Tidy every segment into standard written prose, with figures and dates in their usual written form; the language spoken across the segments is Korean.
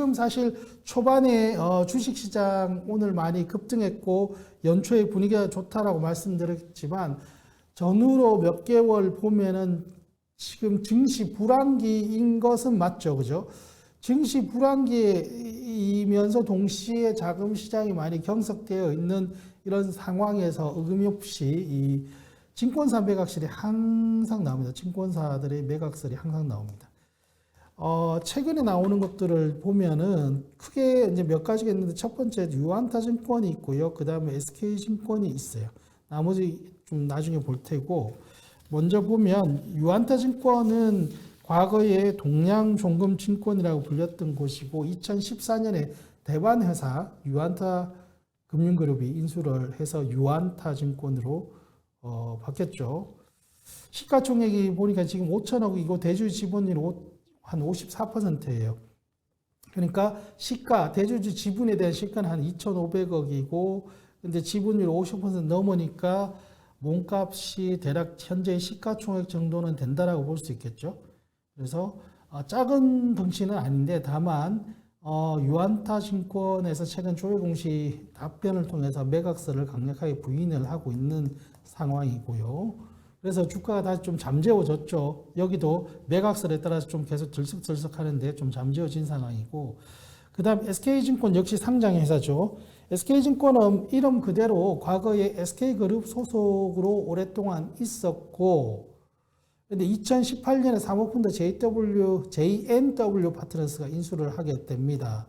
지금 사실 초반에 주식시장 오늘 많이 급등했고 연초에 분위기가 좋다라고 말씀드렸지만 전후로 몇 개월 보면은 지금 증시 불황기인 것은 맞죠, 그죠? 증시 불황기이면서 동시에 자금 시장이 많이 경색되어 있는 이런 상황에서 어김없이 이 증권사 매각설이 항상 나옵니다. 증권사들의 매각설이 항상 나옵니다. 최근에 나오는 것들을 보면은 크게 이제 몇 가지가 있는데 첫 번째 유안타증권이 있고요. 그 다음에 SK증권이 있어요. 나머지 좀 나중에 볼 테고 먼저 보면 유안타증권은 과거에 동양종금증권이라고 불렸던 곳이고 2014년에 대반회사 유안타 금융그룹이 인수를 해서 유안타증권으로 바뀌었죠. 시가총액이 보니까 지금 5천억이고 대주 지분율이 한 54%예요. 그러니까 대주주 지분에 대한 시가는 한 2,500억이고 근데 지분율 50% 넘으니까 몸값이 대략 현재의 시가총액 정도는 된다라고 볼 수 있겠죠. 그래서 작은 덩치는 아닌데 다만 유안타증권에서 최근 조회공시 답변을 통해서 매각설을 강력하게 부인을 하고 있는 상황이고요. 그래서 주가가 다시 좀 잠재워졌죠. 여기도 매각설에 따라서 좀 계속 들썩들썩 하는데 좀 잠재워진 상황이고 그 다음 SK증권 역시 상장회사죠. SK증권은 이름 그대로 과거에 SK그룹 소속으로 오랫동안 있었고 근데 2018년에 사모펀드 JNW 파트너스가 인수를 하게 됩니다.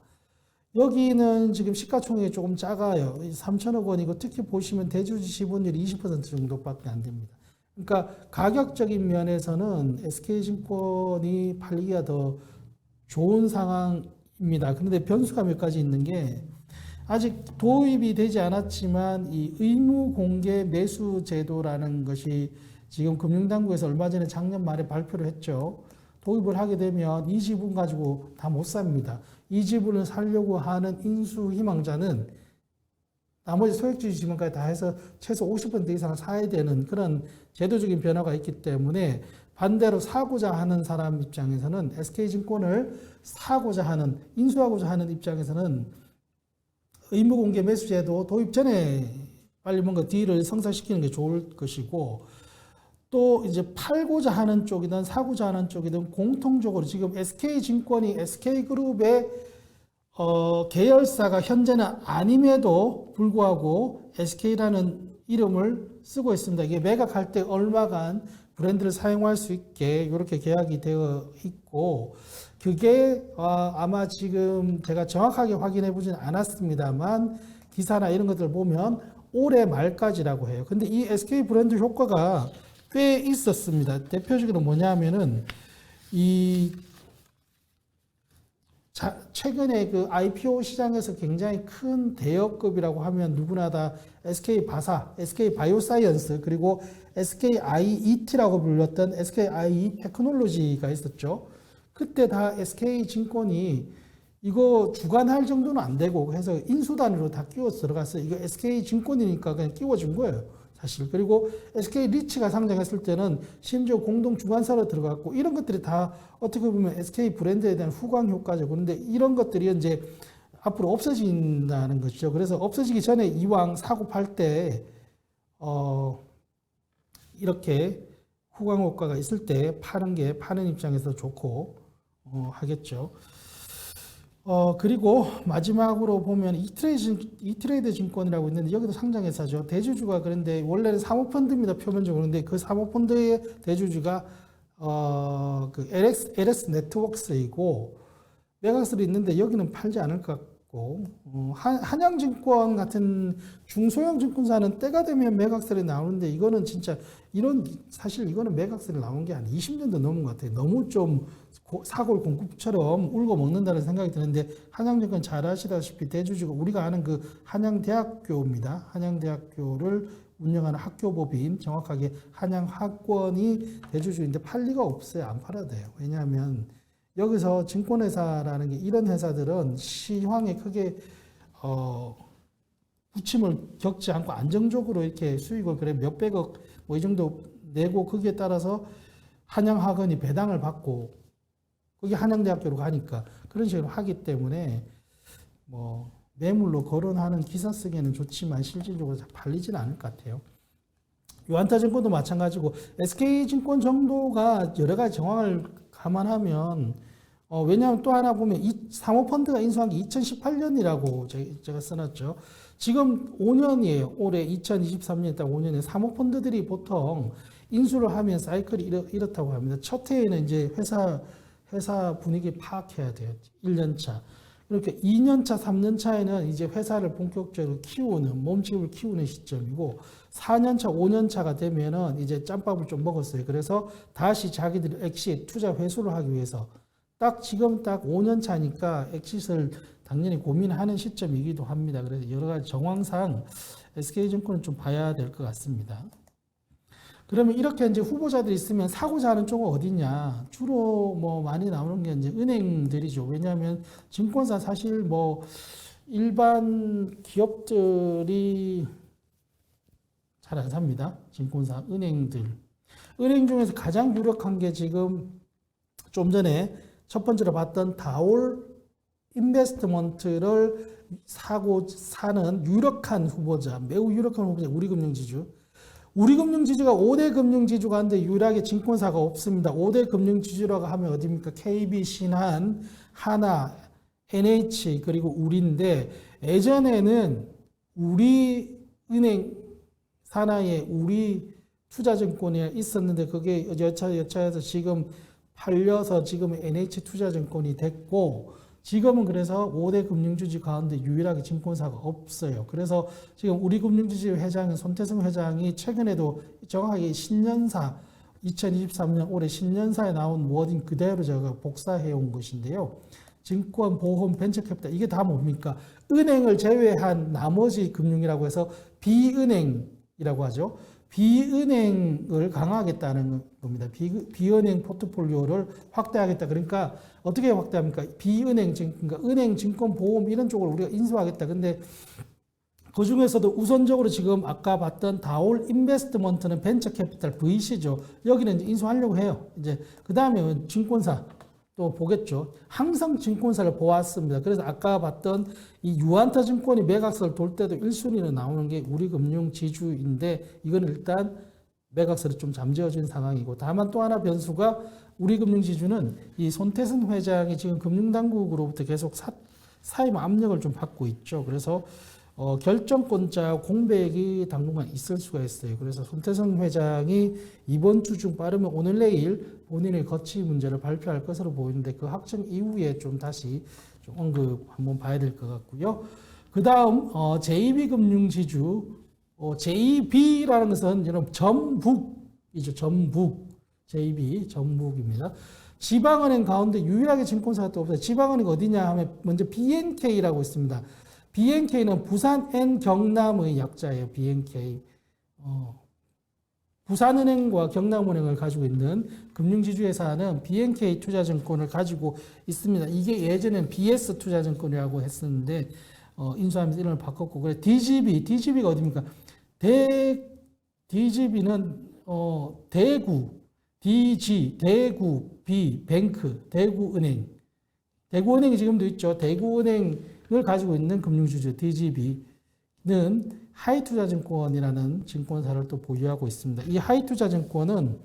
여기는 지금 시가총액이 조금 작아요. 3천억 원이고 특히 보시면 대주주 지분율이 20% 정도밖에 안 됩니다. 그러니까 가격적인 면에서는 SK증권이 팔리기가 더 좋은 상황입니다. 그런데 변수가 몇 가지 있는 게 아직 도입이 되지 않았지만 이 의무 공개 매수 제도라는 것이 지금 금융당국에서 얼마 전에 작년 말에 발표를 했죠. 도입을 하게 되면 이 지분 가지고 다 못 삽니다. 이 지분을 살려고 하는 인수 희망자는 나머지 소액주주 지분까지 다 해서 최소 50% 이상을 사야 되는 그런 제도적인 변화가 있기 때문에 반대로 사고자 하는 사람 입장에서는 SK증권을 인수하고자 하는 입장에서는 의무공개 매수제도 도입 전에 빨리 뭔가 딜을 성사시키는 게 좋을 것이고 또 이제 팔고자 하는 쪽이든 사고자 하는 쪽이든 공통적으로 지금 SK증권이 SK그룹의 계열사가 현재는 아님에도 불구하고 SK라는 이름을 쓰고 있습니다. 이게 매각할 때 얼마간 브랜드를 사용할 수 있게 이렇게 계약이 되어 있고 그게 아마 지금 제가 정확하게 확인해 보진 않았습니다만 기사나 이런 것들을 보면 올해 말까지라고 해요. 근데 이 SK 브랜드 효과가 꽤 있었습니다. 대표적으로 뭐냐면은 최근에 그 IPO 시장에서 굉장히 큰 대여급이라고 하면 누구나 다 SK바사, SK바이오사이언스 그리고 SKIET라고 불렸던 SKIE 테크놀로지가 있었죠. 그때 다 SK증권이 이거 주관할 정도는 안 되고 해서 인수단으로 다 끼워서 들어갔어요. 이거 SK증권이니까 그냥 끼워준 거예요. 사실. 그리고 SK리츠가 상장했을 때는 심지어 공동 주관사로 들어갔고 이런 것들이 다 어떻게 보면 SK 브랜드에 대한 후광 효과죠. 그런데 이런 것들이 이제 앞으로 없어진다는 것이죠. 그래서 없어지기 전에 이왕 사고 팔 때 이렇게 후광 효과가 있을 때 파는 게 파는 입장에서 좋고 하겠죠. 그리고 마지막으로 보면 이트레이드 증권이라고 있는데 여기도 상장회사죠. 대주주가 그런데 원래는 사모펀드입니다. 표면적으로. 그런데 그 사모펀드의 대주주가 그 LS 네트워크스이고 매각설이 있는데 여기는 팔지 않을 것 같고 한양증권 같은 중소형 증권사는 때가 되면 매각설이 나오는데 이거는 진짜 사실 이거는 매각설이 나온 게 한 20년도 넘은 것 같아요. 너무 좀 사골 공국처럼 울고 먹는다는 생각이 드는데 한양증권 잘 아시다시피 대주주가 우리가 아는 그 한양대학교입니다. 한양대학교를 운영하는 학교법인 정확하게 한양학원이 대주주인데 팔 리가 없어요. 안 팔아도 돼요. 왜냐하면 여기서 증권회사라는 게 이런 회사들은 시황에 크게 부침을 겪지 않고 안정적으로 이렇게 수익을 그래 몇백억 뭐 이 정도 내고 거기에 따라서 한양학원이 배당을 받고 거기 한양대학교로 가니까 그런 식으로 하기 때문에 뭐 매물로 거론하는 기사 쓰기에는 좋지만 실질적으로 잘 팔리지는 않을 것 같아요. 유한타증권도 마찬가지고 SK증권 정도가 여러 가지 정황을 감안하면 왜냐하면 또 하나 보면 사모펀드가 인수한 게 2018년이라고 제가 써놨죠. 지금 5년이에요. 올해 2023년에 딱 5년에 사모펀드들이 보통 인수를 하면 사이클이 이렇다고 합니다. 첫 해에는 이제 회사 분위기 파악해야 돼요. 1년차. 이렇게 2년차, 3년차에는 이제 회사를 본격적으로 키우는, 몸집을 키우는 시점이고, 4년차, 5년차가 되면은 이제 짬밥을 좀 먹었어요. 그래서 다시 자기들이 엑시트, 투자 회수를 하기 위해서 지금 딱 5년차니까 엑시트를 당연히 고민하는 시점이기도 합니다. 그래서 여러 가지 정황상 SK증권은 좀 봐야 될 것 같습니다. 그러면 이렇게 이제 후보자들이 있으면 사고자 하는 쪽은 어디냐? 주로 뭐 많이 나오는 게 이제 은행들이죠. 왜냐하면 증권사 사실 뭐 일반 기업들이 잘 안 삽니다. 증권사, 은행들. 은행 중에서 가장 유력한 게 지금 좀 전에 첫 번째로 봤던 다올 인베스트먼트를 사는 유력한 후보자, 매우 유력한 후보자, 우리금융지주. 우리금융지주가 5대 금융지주가 한데 유일하게 증권사가 없습니다. 5대 금융지주라고 하면 어디입니까? KB, 신한, 하나, NH 그리고 우리인데 예전에는 우리은행 산하에 우리투자증권이 있었는데 그게 여차여차해서 지금 팔려서 지금 NH투자증권이 됐고 지금은 그래서 5대 금융지주 가운데 유일하게 증권사가 없어요. 그래서 지금 우리금융지주 회장인 손태승 회장이 최근에도 정확하게 신년사 2023년 올해 신년사에 나온 워딩 그대로 제가 복사해 온 것인데요. 증권, 보험, 벤처캐피탈 이게 다 뭡니까? 은행을 제외한 나머지 금융이라고 해서 비은행이라고 하죠. 비은행을 강화하겠다는 겁니다. 비은행 포트폴리오를 확대하겠다. 그러니까 어떻게 확대합니까? 비은행, 그러니까 은행, 증권, 보험 이런 쪽을 우리가 인수하겠다. 근데 그 중에서도 우선적으로 지금 아까 봤던 다올 인베스트먼트는 벤처 캐피탈 VC죠. 여기는 이제 인수하려고 해요. 이제 그 다음에 증권사 또 보겠죠. 항상 증권사를 보았습니다. 그래서 아까 봤던 이 유한타 증권이 매각서를 돌 때도 1순위로 나오는 게 우리금융지주인데 이건 일단 매각서를 좀 잠재워진 상황이고 다만 또 하나 변수가 우리금융지주는 이 손태승 회장이 지금 금융당국으로부터 계속 사임 압력을 좀 받고 있죠. 그래서 결정권자 공백이 당분간 있을 수가 있어요. 그래서 손태승 회장이 이번 주 중 빠르면 오늘 내일 본인의 거치 문제를 발표할 것으로 보이는데 그 확정 이후에 좀 다시 좀 언급 한번 봐야 될 것 같고요. 그 다음 JB금융지주 JB라는 것은 여러분 전북이죠. 전북 JB 전북입니다. 지방은행 가운데 유일하게 증권사가 또 없어요. 지방은행 어디냐 하면 먼저 BNK라고 있습니다. BNK는 부산 N 경남의 약자예요. BNK. 부산은행과 경남은행을 가지고 있는 금융지주회사는 BNK 투자증권을 가지고 있습니다. 이게 예전엔 BS 투자증권이라고 했었는데 인수하면서 이름을 바꿨고 그래 DGB가 어디입니까? DGB는 대구 대구 B 뱅크 대구은행 대구은행이 지금도 있죠. 대구은행을 가지고 있는 금융주주 DGB는 하이투자증권이라는 증권사를 또 보유하고 있습니다. 이 하이투자증권은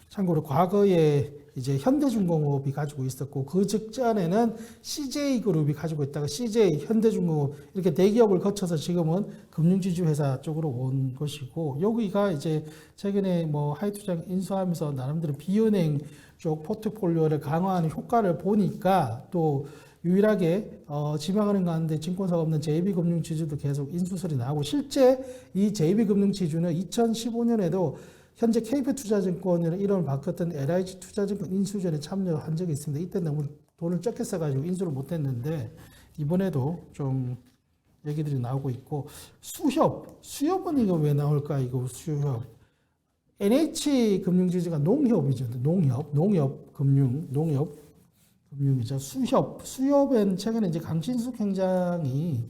참고로 과거에 이제 현대중공업이 가지고 있었고 그 직전에는 CJ그룹이 가지고 있다가 CJ, 현대중공업 이렇게 대기업을 거쳐서 지금은 금융지주 회사 쪽으로 온 것이고 여기가 이제 최근에 뭐 하이투자 인수하면서 나름대로 비은행 쪽 포트폴리오를 강화하는 효과를 보니까 또 유일하게 지방은행 가운데 증권사가 없는 JB금융지주도 계속 인수설이 나오고 실제 이 JB금융지주는 2015년에도 현재 KP투자증권이라는 이름을 바꿨던 LIG투자증권 인수전에 참여한 적이 있습니다. 이때 너무 돈을 적게 써가지고 인수를 못했는데 이번에도 좀 얘기들이 나오고 있고 수협은 이거 왜 나올까 이거 수협 NH금융지주가 농협이죠. 농협금융이죠. 수협은 최근에 이제 강신숙 행장이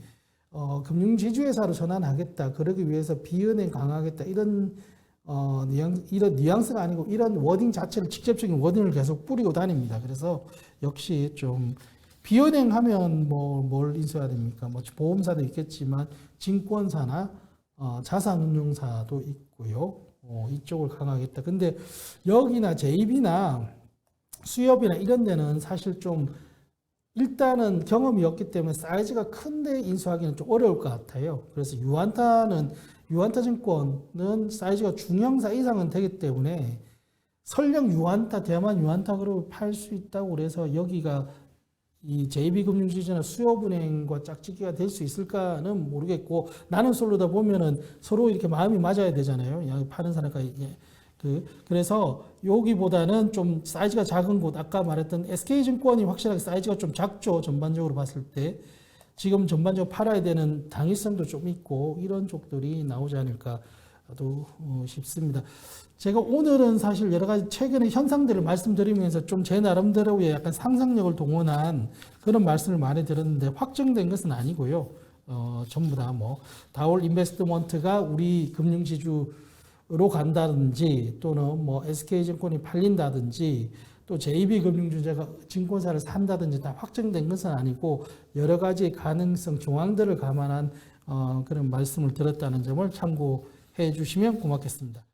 금융지주회사로 전환하겠다. 그러기 위해서 비은행 강화하겠다. 이런 이런 뉘앙스가 아니고 이런 워딩 자체를 직접적인 워딩을 계속 뿌리고 다닙니다. 그래서 역시 좀 비은행하면 뭐 뭘 인수해야 됩니까? 뭐 보험사도 있겠지만 증권사나 자산운용사도 있고요. 이쪽을 강하겠다. 근데 여기나 JB나 수협이나 이런 데는 사실 좀 일단은 경험이 없기 때문에 사이즈가 큰데 인수하기는 좀 어려울 것 같아요. 그래서 유한타증권은 사이즈가 중형사 이상은 되기 때문에 설령 대만 유한타 그룹을 팔 수 있다고 그래서 여기가 이 JB금융지주나 수협은행과 짝짓기가 될 수 있을까는 모르겠고, 나는 솔로다 보면은 서로 이렇게 마음이 맞아야 되잖아요. 야, 파는 사람과 그래서 여기보다는 좀 사이즈가 작은 곳, 아까 말했던 SK증권이 확실하게 사이즈가 좀 작죠. 전반적으로 봤을 때. 지금 전반적으로 팔아야 되는 당위성도 좀 있고 이런 쪽들이 나오지 않을까도 싶습니다. 제가 오늘은 사실 여러 가지 최근의 현상들을 말씀드리면서 좀 제 나름대로의 약간 상상력을 동원한 그런 말씀을 많이 드렸는데 확정된 것은 아니고요. 전부 다 뭐 다올 인베스트먼트가 우리 금융지주로 간다든지 또는 뭐 SK증권이 팔린다든지 또 JB금융주가 증권사를 산다든지 다 확정된 것은 아니고 여러 가지 가능성 정황들을 감안한 그런 말씀을 드렸다는 점을 참고해 주시면 고맙겠습니다.